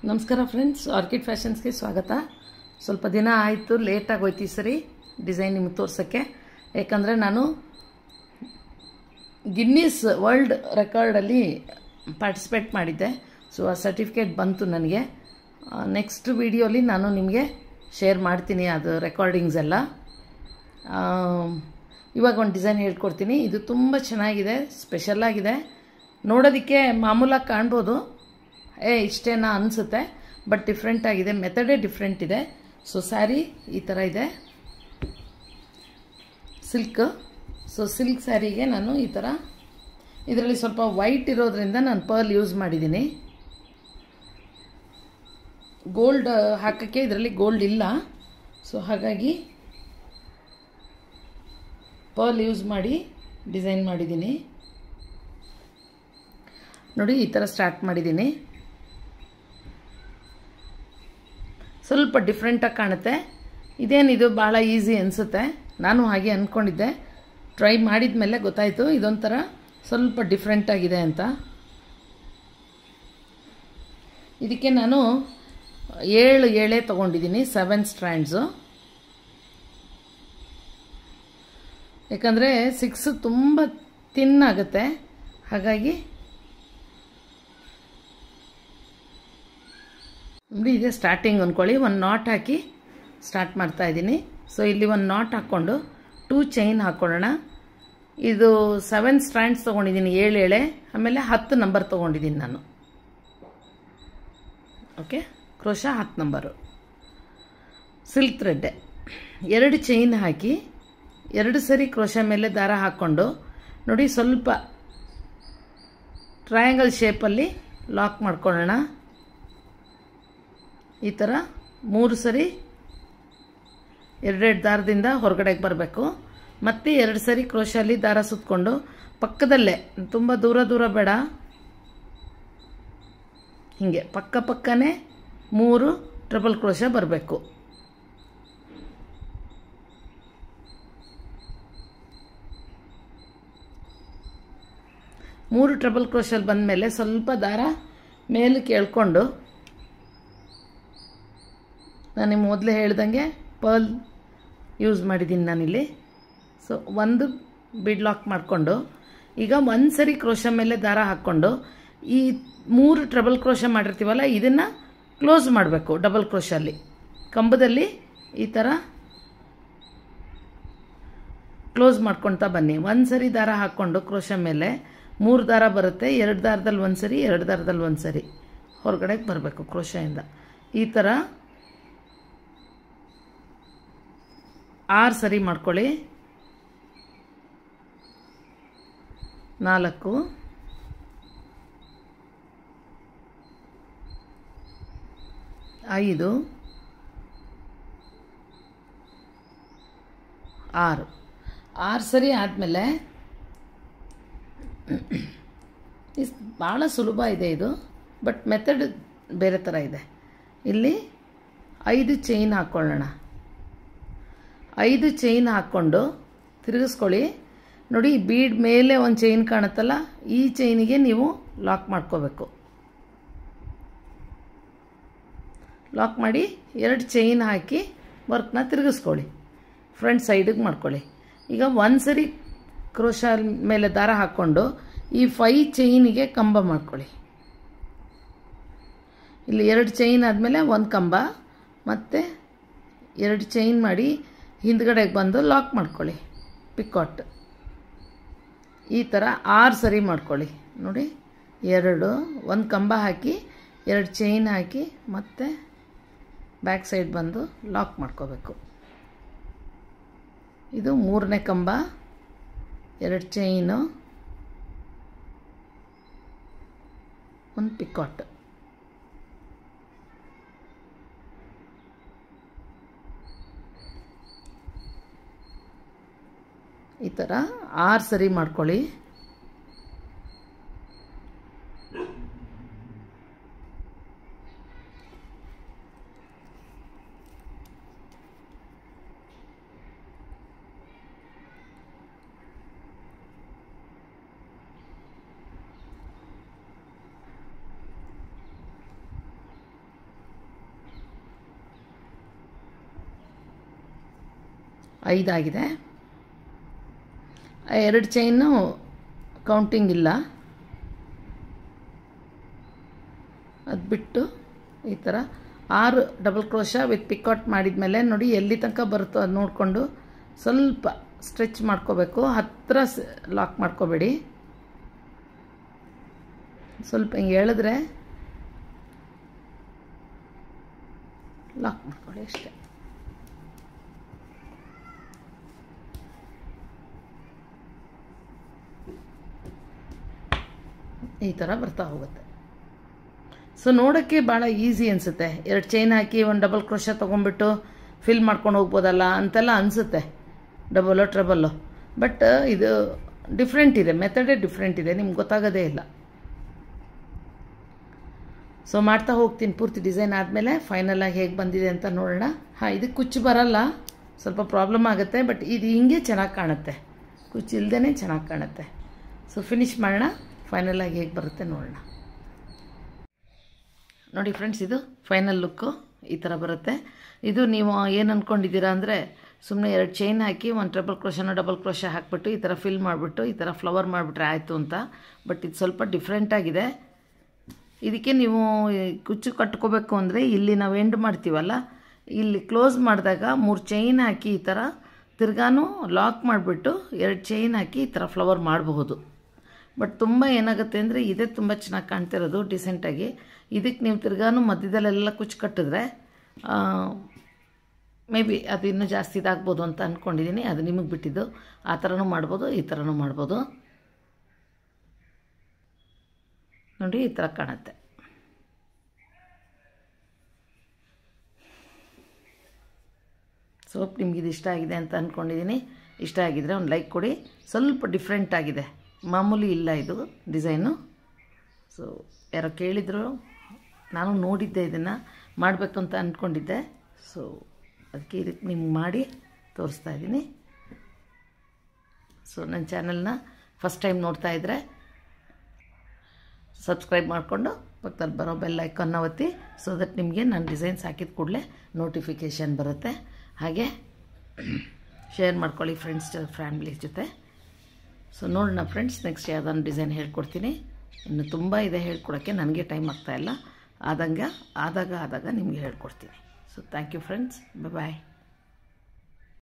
ನಮಸ್ಕಾರ friends, orchid ಫ್ಯಾಷನ್ಸ್ಗೆ ಸ್ವಾಗತ. ಸ್ವಲ್ಪ ದಿನ ಆಯಿತು, ಲೇಟಾಗಿ ಹೋಯ್ತು ಈ ಸರಿ ಡಿಸೈನ್ ನಿಮಗೆ ತೋರ್ಸೋಕ್ಕೆ. ಯಾಕಂದರೆ ನಾನು ಗಿನ್ನಿಸ್ ವರ್ಲ್ಡ್ ರೆಕಾರ್ಡಲ್ಲಿ ಪಾರ್ಟಿಸಿಪೇಟ್ ಮಾಡಿದ್ದೆ. ಸೊ ಆ ಸರ್ಟಿಫಿಕೇಟ್ ಬಂತು ನನಗೆ. ನೆಕ್ಸ್ಟ್ ವಿಡಿಯೋಲಿ ನಾನು ನಿಮಗೆ ಶೇರ್ ಮಾಡ್ತೀನಿ ಅದು ರೆಕಾರ್ಡಿಂಗ್ಸ್ ಎಲ್ಲ. ಇವಾಗ ಒಂದು ಡಿಸೈನ್ ಹೇಳ್ಕೊಡ್ತೀನಿ. ಇದು ತುಂಬ ಚೆನ್ನಾಗಿದೆ, ಸ್ಪೆಷಲ್ಲಾಗಿದೆ. ನೋಡೋದಕ್ಕೆ ಮಾಮೂಲಾಗಿ ಕಾಣ್ಬೋದು, ಇಷ್ಟೇನಾ ಅನಿಸುತ್ತೆ, ಬಟ್ ಡಿಫ್ರೆಂಟ್ ಆಗಿದೆ. ಮೆಥಡೇ ಡಿಫ್ರೆಂಟ್ ಇದೆ. ಸೊ ಸ್ಯಾರಿ ಈ ಥರ ಇದೆ, ಸಿಲ್ಕ್. ಸೊ ಸಿಲ್ಕ್ ಸ್ಯಾರಿಗೆ ನಾನು ಈ ಥರ, ಇದರಲ್ಲಿ ಸ್ವಲ್ಪ ವೈಟ್ ಇರೋದ್ರಿಂದ ನಾನು ಪರ್ಲ್ ಯೂಸ್ ಮಾಡಿದ್ದೀನಿ. ಗೋಲ್ಡ್ ಹಾಕೋಕ್ಕೆ ಇದರಲ್ಲಿ ಗೋಲ್ಡ್ ಇಲ್ಲ, ಸೊ ಹಾಗಾಗಿ ಪರ್ಲ್ ಯೂಸ್ ಮಾಡಿ ಡಿಸೈನ್ ಮಾಡಿದ್ದೀನಿ. ನೋಡಿ, ಈ ಥರ ಸ್ಟಾರ್ಟ್ ಮಾಡಿದ್ದೀನಿ. ಸ್ವಲ್ಪ ಡಿಫ್ರೆಂಟಾಗಿ ಕಾಣುತ್ತೆ. ಇದೇನಿದು ಭಾಳ ಈಸಿ ಅನಿಸುತ್ತೆ. ನಾನು ಹಾಗೆ ಅಂದ್ಕೊಂಡಿದ್ದೆ, ಟ್ರೈ ಮಾಡಿದ ಮೇಲೆ ಗೊತ್ತಾಯಿತು ಇದೊಂಥರ ಸ್ವಲ್ಪ ಡಿಫ್ರೆಂಟಾಗಿದೆ ಅಂತ. ಇದಕ್ಕೆ ನಾನು 7 ಎಳೆ ತೊಗೊಂಡಿದ್ದೀನಿ, 7 ಸ್ಟ್ರ್ಯಾಂಡ್ಸು. ಯಾಕಂದರೆ 6 ತುಂಬ ತಿನ್ ಆಗುತ್ತೆ, ಹಾಗಾಗಿ ನೋಡಿ ಇದೆ ಸ್ಟಾರ್ಟಿಂಗ್ ಅಂದ್ಕೊಳ್ಳಿ. ಒಂದು ನಾಟ್ ಹಾಕಿ ಸ್ಟಾರ್ಟ್ ಮಾಡ್ತಾ ಇದ್ದೀನಿ. ಸೊ ಇಲ್ಲಿ ಒಂದು ನಾಟ್ ಹಾಕ್ಕೊಂಡು 2 ಚೈನ್ ಹಾಕ್ಕೊಳ್ಳೋಣ. ಇದು 7 ಸ್ಟ್ರ್ಯಾಂಡ್ಸ್ ತೊಗೊಂಡಿದ್ದೀನಿ, 7 ಎಳೆ, ಆಮೇಲೆ 10 ನಂಬರ್ ತೊಗೊಂಡಿದ್ದೀನಿ ನಾನು. Okay, crochet 10 number. ಸಿಲ್ಕ್ ಥ್ರೆಡ್ಡೆ 2 ಚೈನ್ ಹಾಕಿ 2 ಸರಿ ಕ್ರೋಶಾ ಮೇಲೆ ದಾರ ಹಾಕ್ಕೊಂಡು ನೋಡಿ ಸ್ವಲ್ಪ ಟ್ರಯಾಂಗಲ್ ಶೇಪಲ್ಲಿ ಲಾಕ್ ಮಾಡ್ಕೊಳ್ಳೋಣ. ಈ ಥರ 3 ಸರಿ 2 ದಾರದಿಂದ ಹೊರಗಡೆಗೆ ಬರಬೇಕು. ಮತ್ತೆ 2 ಸರಿ ಕ್ರೋಶಲ್ಲಿ ದಾರ ಸುತ್ತಕೊಂಡು ಪಕ್ಕದಲ್ಲೇ, ತುಂಬ ದೂರ ಬೇಡ, ಹೀಗೆ ಪಕ್ಕನೇ 3 ಟ್ರಿಪಲ್ ಕ್ರೋಶಾ ಬರಬೇಕು. ಮೂರು ಟ್ರಿಪಲ್ ಕ್ರೋಶಲ್ಲಿ ಬಂದಮೇಲೆ ಸ್ವಲ್ಪ ದಾರ ಮೇಲಕ್ಕೆ ಎಳ್ಕೊಂಡು, ನಾನು ನಿಮ್ಗೆ ಮೊದಲೇ ಹೇಳ್ದಂಗೆ ಪರ್ಲ್ ಯೂಸ್ ಮಾಡಿದ್ದೀನಿ ನಾನಿಲ್ಲಿ. ಸೊ ಒಂದು ಬಿಡ್ ಲಾಕ್ ಮಾಡಿಕೊಂಡು ಈಗ 1 ಸರಿ ಕ್ರೋಶಾ ಮೇಲೆ ದಾರ ಹಾಕ್ಕೊಂಡು ಈ 3 ಟ್ರಬಲ್ ಕ್ರೋಶಾ ಮಾಡಿರ್ತೀವಲ್ಲ, ಇದನ್ನು ಕ್ಲೋಸ್ ಮಾಡಬೇಕು. ಡಬಲ್ ಕ್ರೋಶಲ್ಲಿ ಕಂಬದಲ್ಲಿ ಈ ಥರ ಕ್ಲೋಸ್ ಮಾಡ್ಕೊಳ್ತಾ ಬನ್ನಿ. 1 ಸರಿ ದಾರ ಹಾಕ್ಕೊಂಡು ಕ್ರೋಶಾ ಮೇಲೆ 3 ದಾರ ಬರುತ್ತೆ. 2 ದಾರದಲ್ಲಿ 1 ಸರಿ, 2 ದಾರದಲ್ಲಿ 1 ಸರಿ ಹೊರಗಡೆಗೆ ಬರಬೇಕು ಕ್ರೋಶಾಯಿಂದ. ಈ ಥರ 6 ಸರಿ ಮಾಡ್ಕೊಳ್ಳಿ. 4 5 6 ಸರಿ ಆದಮೇಲೆ ಭಾಳ ಸುಲಭ ಇದೆ ಇದು, ಬಟ್ ಮೆಥಡ್ ಬೇರೆ ಥರ ಇದೆ. ಇಲ್ಲಿ 5 ಚೈನ್ ಹಾಕ್ಕೊಳ್ಳೋಣ. 5 ಚೈನ್ ಹಾಕ್ಕೊಂಡು ತಿರುಗಿಸ್ಕೊಳ್ಳಿ. ನೋಡಿ, ಬೀಡ್ ಮೇಲೆ ಒಂದು ಚೈನ್ ಕಾಣುತ್ತಲ್ಲ, ಈ ಚೈನಿಗೆ ನೀವು ಲಾಕ್ ಮಾಡ್ಕೋಬೇಕು. ಲಾಕ್ ಮಾಡಿ 2 ಚೈನ್ ಹಾಕಿ ವರ್ಕ್ನ ತಿರುಗಿಸ್ಕೊಳ್ಳಿ, ಫ್ರಂಟ್ ಸೈಡಿಗೆ ಮಾಡ್ಕೊಳ್ಳಿ. ಈಗ 1 ಸರಿ ಕ್ರೋಶಾ ಮೇಲೆ ದಾರ ಹಾಕ್ಕೊಂಡು ಈ 5 ಚೈನಿಗೆ ಕಂಬ ಮಾಡ್ಕೊಳ್ಳಿ. ಇಲ್ಲಿ 2 ಚೈನ್ ಆದಮೇಲೆ 1 ಕಂಬ, ಮತ್ತು 2 ಚೈನ್ ಮಾಡಿ ಹಿಂದ್ಗಡೆಗೆ ಬಂದು ಲಾಕ್ ಮಾಡ್ಕೊಳ್ಳಿ, ಪಿಕಾಟ್. ಈ ಥರ 6 ಸರಿ ಮಾಡ್ಕೊಳ್ಳಿ. ನೋಡಿ, 1 ಕಂಬ ಹಾಕಿ 2 ಚೈನ್ ಹಾಕಿ ಮತ್ತೆ ಬ್ಯಾಕ್ ಸೈಡ್ ಬಂದು ಲಾಕ್ ಮಾಡ್ಕೋಬೇಕು. ಇದು 3ನೇ ಕಂಬ, 2 ಚೈನು, 1 ಪಿಕಾಟ್. ಈ ಥರ 6 ಸರಿ ಮಾಡ್ಕೊಳ್ಳಿ. 5 ಆಗಿದೆ. 2 ಚೈನು ಕೌಂಟಿಂಗ್ ಇಲ್ಲ. ಅದು ಬಿಟ್ಟು ಈ ಥರ 6 ಡಬಲ್ ಕ್ರೋಶಾ ವಿತ್ ಪಿಕಾಟ್ ಮಾಡಿದ್ಮೇಲೆ ನೋಡಿ ಎಲ್ಲಿ ತನಕ ಬರುತ್ತೋ ಅದು ನೋಡಿಕೊಂಡು ಸ್ವಲ್ಪ ಸ್ಟ್ರೆಚ್ ಮಾಡ್ಕೋಬೇಕು. ಹತ್ತಿರ ಲಾಕ್ ಮಾಡ್ಕೋಬೇಡಿ. ಸ್ವಲ್ಪ ಹಿಂಗೆ ಎಳೆದ್ರೆ ಲಾಕ್ ಮಾಡ್ಕೊಳ್ಳಿ ಅಷ್ಟೇ. ಈ ಥರ ಬರ್ತಾ ಹೋಗುತ್ತೆ. ಸೊ ನೋಡೋಕ್ಕೆ ಭಾಳ ಈಸಿ ಅನಿಸುತ್ತೆ. 2 ಚೈನ್ ಹಾಕಿ 1 ಡಬಲ್ ಕ್ರೋಶಾ ತೊಗೊಂಡ್ಬಿಟ್ಟು ಫಿಲ್ ಮಾಡ್ಕೊಂಡು ಹೋಗ್ಬೋದಲ್ಲ ಅಂತೆಲ್ಲ ಅನಿಸುತ್ತೆ, ಡಬಲ್ಲು ಟ್ರಬಲ್ಲು. ಬಟ್ ಇದು ಡಿಫ್ರೆಂಟ್ ಇದೆ, ಮೆಥಡೇ ಡಿಫ್ರೆಂಟ್ ಇದೆ, ನಿಮ್ಗೆ ಗೊತ್ತಾಗೋದೇ ಇಲ್ಲ. ಸೊ ಮಾಡ್ತಾ ಹೋಗ್ತೀನಿ. ಪೂರ್ತಿ ಡಿಸೈನ್ ಆದಮೇಲೆ ಫೈನಲಾಗಿ ಹೇಗೆ ಬಂದಿದೆ ಅಂತ ನೋಡೋಣ. ಹಾಂ, ಇದಕ್ಕೆ ಕುಚ್ಚು ಬರಲ್ಲ, ಸ್ವಲ್ಪ ಪ್ರಾಬ್ಲಮ್ ಆಗುತ್ತೆ. ಬಟ್ ಇದು ಹಿಂಗೆ ಚೆನ್ನಾಗಿ ಕಾಣುತ್ತೆ, ಕುಚ್ಚು ಇಲ್ಲದೇ ಚೆನ್ನಾಗಿ ಕಾಣುತ್ತೆ. ಸೊ ಫಿನಿಶ್ ಮಾಡೋಣ, ಫೈನಲಾಗಿ ಹೇಗೆ ಬರುತ್ತೆ ನೋಡೋಣ. ನೋಡಿ ಫ್ರೆಂಡ್ಸ್, ಇದು ಫೈನಲ್ ಲುಕ್ಕು ಈ ಥರ ಬರುತ್ತೆ. ಇದು ನೀವು ಏನು ಅಂದ್ಕೊಂಡಿದ್ದೀರಾ ಅಂದರೆ ಸುಮ್ಮನೆ 2 ಚೈನ್ ಹಾಕಿ 1 ಟ್ರಿಬಲ್ ಕ್ರೋಶಾನ ಡಬಲ್ ಕ್ರೋಶಾ ಹಾಕಿಬಿಟ್ಟು ಈ ಥರ ಫಿಲ್ ಮಾಡಿಬಿಟ್ಟು ಈ ಥರ ಫ್ಲವರ್ ಮಾಡಿಬಿಟ್ರೆ ಆಯಿತು ಅಂತ. ಬಟ್ ಇದು ಸ್ವಲ್ಪ ಡಿಫ್ರೆಂಟಾಗಿದೆ. ಇದಕ್ಕೆ ನೀವು ಕುಚ್ಚು ಕಟ್ಕೋಬೇಕು ಅಂದರೆ ಇಲ್ಲಿ ನಾವು ಎಂಡ್ ಮಾಡ್ತೀವಲ್ಲ, ಇಲ್ಲಿ ಕ್ಲೋಸ್ ಮಾಡಿದಾಗ 3 ಚೈನ್ ಹಾಕಿ ಈ ಥರ ತಿರ್ಗಾನು ಲಾಕ್ ಮಾಡಿಬಿಟ್ಟು 2 ಚೈನ್ ಹಾಕಿ ಈ ಥರ ಫ್ಲವರ್ ಮಾಡಬಹುದು. ಬಟ್ ತುಂಬ ಏನಾಗುತ್ತೆ ಅಂದರೆ ಇದೇ ತುಂಬ ಚೆನ್ನಾಗಿ ಕಾಣ್ತಿರೋದು ಡಿಸೆಂಟಾಗಿ. ಇದಕ್ಕೆ ನೀವು ತಿರ್ಗಾನು ಮಧ್ಯದಲ್ಲೆಲ್ಲ ಕುಚ್ಚು ಕಟ್ಟಿದ್ರೆ ಮೇ ಬಿ ಅದು ಇನ್ನೂ ಜಾಸ್ತಿ ಇದಾಗ್ಬೋದು ಅಂತ ಅಂದ್ಕೊಂಡಿದ್ದೀನಿ. ಅದು ನಿಮಗೆ ಬಿಟ್ಟಿದ್ದು. ಆ ಥರನೂ ಮಾಡ್ಬೋದು, ಈ ಥರನೂ ಮಾಡ್ಬೋದು. ನೋಡಿ ಈ ಥರ ಕಾಣುತ್ತೆ. ಸೊ ನಿಮ್ಗೆ ಇದು ಇಷ್ಟ ಆಗಿದೆ ಅಂತ ಅಂದ್ಕೊಂಡಿದ್ದೀನಿ. ಇಷ್ಟ ಆಗಿದರೆ ಒಂದು ಲೈಕ್ ಕೊಡಿ. ಸ್ವಲ್ಪ ಡಿಫ್ರೆಂಟ್ ಆಗಿದೆ, ಮಾಮೂಲಿ ಇಲ್ಲ ಇದು ಡಿಸೈನು. ಸೊ ಯಾರೋ ಕೇಳಿದರು, ನಾನು ನೋಡಿದ್ದೆ, ಇದನ್ನು ಮಾಡಬೇಕು ಅಂತ ಅಂದ್ಕೊಂಡಿದ್ದೆ. ಸೊ ಅದಕ್ಕೆ ಇದಕ್ಕೆ ನಿಮ್ಗೆ ಮಾಡಿ ತೋರಿಸ್ತಾ ಇದ್ದೀನಿ. ಸೊ ನನ್ನ ಚಾನಲ್ನ ಫಸ್ಟ್ ಟೈಮ್ ನೋಡ್ತಾ ಇದ್ದರೆ ಸಬ್ಸ್ಕ್ರೈಬ್ ಮಾಡಿಕೊಂಡು ಪಕ್ಕದಲ್ಲಿ ಬರೋ ಬೆಲ್ ಐಕಾನ್ನ ಒತ್ತಿ. ಸೊ ದಟ್ ನಿಮಗೆ ನಾನು ಡಿಸೈನ್ಸ್ ಹಾಕಿದ ಕೂಡಲೇ ನೋಟಿಫಿಕೇಷನ್ ಬರುತ್ತೆ. ಹಾಗೆ ಶೇರ್ ಮಾಡ್ಕೊಳ್ಳಿ ಫ್ರೆಂಡ್ಸ್ ಫ್ಯಾಮಿಲಿ ಜೊತೆ. ಸೊ ನೋಡೋಣ ಫ್ರೆಂಡ್ಸ್, ನೆಕ್ಸ್ಟ್ ಯಾವುದಾದ್ರು ಡಿಸೈನ್ ಹೇಳ್ಕೊಡ್ತೀನಿ. ಇನ್ನು ತುಂಬ ಇದೆ ಹೇಳ್ಕೊಡೋಕ್ಕೆ, ನನಗೆ ಟೈಮ್ ಆಗ್ತಾಯಿಲ್ಲ. ಆದಾಗ ನಿಮಗೆ ಹೇಳ್ಕೊಡ್ತೀನಿ. So thank you friends, bye.